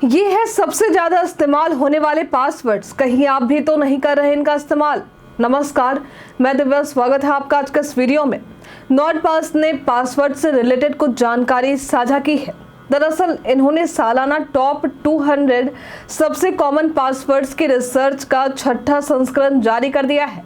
ये है सबसे ज्यादा इस्तेमाल होने वाले पासवर्ड्स। कहीं आप भी तो नहीं कर रहे इनका इस्तेमाल। नमस्कार, मैं दिव्या, स्वागत है आपका आज के इस वीडियो में। नॉर्डपास ने पासवर्ड से रिलेटेड कुछ जानकारी साझा की है। दरअसल इन्होंने सालाना टॉप 200 सबसे कॉमन पासवर्ड्स की रिसर्च का 6ठा संस्करण जारी कर दिया है,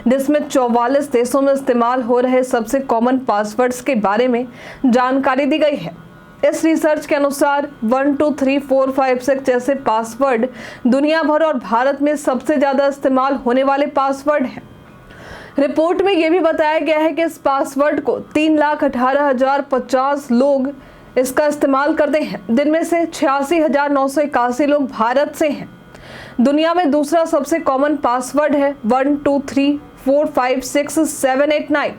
जिसमें 44 देशों में इस्तेमाल हो रहे सबसे कॉमन पासवर्ड्स के बारे में जानकारी दी गई है। इस रिसर्च के अनुसार 1 2 3 4 5 6 जैसे पासवर्ड दुनिया भर और भारत में सबसे ज्यादा इस्तेमाल होने वाले पासवर्ड हैं। रिपोर्ट में यह भी बताया गया है कि इस पासवर्ड को 3,18,050 लोग इसका इस्तेमाल करते हैं, जिनमें से 86,981 लोग भारत से हैं। दुनिया में दूसरा सबसे कॉमन पासवर्ड है 1 2 3 4 5 6 7 8 9।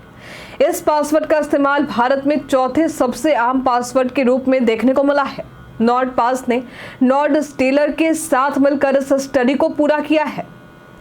इस पासवर्ड का इस्तेमाल भारत में चौथे सबसे आम पासवर्ड के रूप में देखने को मिला है। नॉर्डपास ने नॉर्डस्टेलर के साथ मिलकर इस स्टडी को पूरा किया है।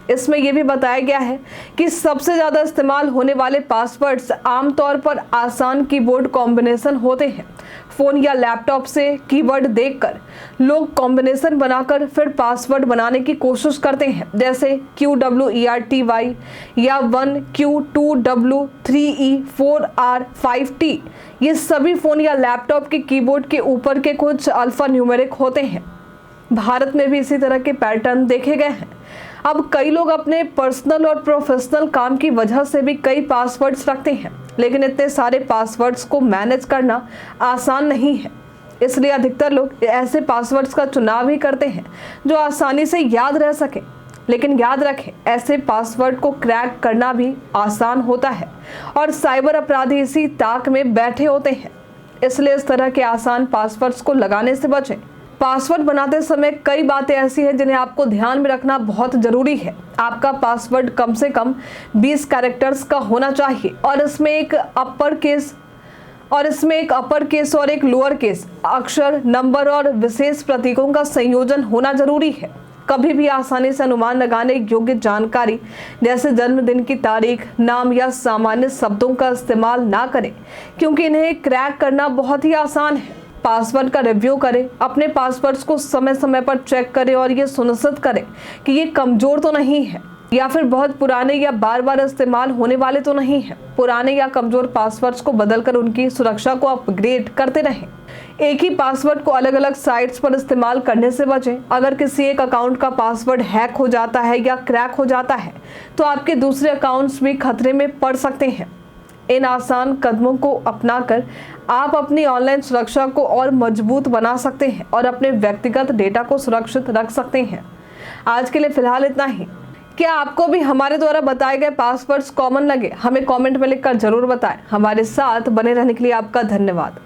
इसमें यह भी बताया गया है कि सबसे ज्यादा इस्तेमाल होने वाले पासवर्ड्स आमतौर पर आसान कीबोर्ड कॉम्बिनेशन होते हैं। फोन या लैपटॉप से कीवर्ड देखकर लोग कॉम्बिनेशन बनाकर फिर पासवर्ड बनाने की कोशिश करते हैं, जैसे QWERTY या 1Q2W3E4R5T। ये सभी फोन या लैपटॉप के कीबोर्ड के ऊपर के कुछ अल्फा न्यूमेरिक होते हैं। भारत में भी इसी तरह के पैटर्न देखे गए हैं। अब कई लोग अपने पर्सनल और प्रोफेशनल काम की वजह से भी कई पासवर्ड्स रखते हैं, लेकिन इतने सारे पासवर्ड्स को मैनेज करना आसान नहीं है। इसलिए अधिकतर लोग ऐसे पासवर्ड्स का चुनाव ही करते हैं जो आसानी से याद रह सके। लेकिन याद रखें, ऐसे पासवर्ड को क्रैक करना भी आसान होता है और साइबर अपराधी इसी ताक में बैठे होते हैं। इसलिए इस तरह के आसान पासवर्ड्स को लगाने से बचें। पासवर्ड बनाते समय कई बातें ऐसी हैं जिन्हें आपको ध्यान में रखना बहुत जरूरी है। आपका पासवर्ड कम से कम 20 कैरेक्टर्स का होना चाहिए और इसमें एक अपर केस और एक लोअर केस अक्षर, नंबर और विशेष प्रतीकों का संयोजन होना जरूरी है। कभी भी आसानी से अनुमान लगाने योग्य जानकारी जैसे जन्मदिन की तारीख, नाम या सामान्य शब्दों का इस्तेमाल ना करें, क्योंकि इन्हें क्रैक करना बहुत ही आसान है। पासवर्ड का रिव्यू करें, अपने पासवर्ड्स को समय समय पर चेक करें और ये सुनिश्चित करें कि ये कमजोर तो नहीं है या फिर बहुत पुराने या बार बार इस्तेमाल होने वाले तो नहीं है। पुराने या कमजोर पासवर्ड्स को बदलकर उनकी सुरक्षा को अपग्रेड करते रहें। एक ही पासवर्ड को अलग अलग साइट्स पर इस्तेमाल करने से बचें। अगर किसी एक अकाउंट का पासवर्ड हैक हो जाता है या क्रैक हो जाता है तो आपके दूसरे अकाउंट्स भी खतरे में पड़ सकते हैं। इन आसान कदमों को अपनाकर आप अपनी ऑनलाइन सुरक्षा को और मजबूत बना सकते हैं और अपने व्यक्तिगत डेटा को सुरक्षित रख सकते हैं। आज के लिए फिलहाल इतना ही। क्या आपको भी हमारे द्वारा बताए गए पासवर्ड्स कॉमन लगे? हमें कमेंट में लिखकर जरूर बताएं। हमारे साथ बने रहने के लिए आपका धन्यवाद।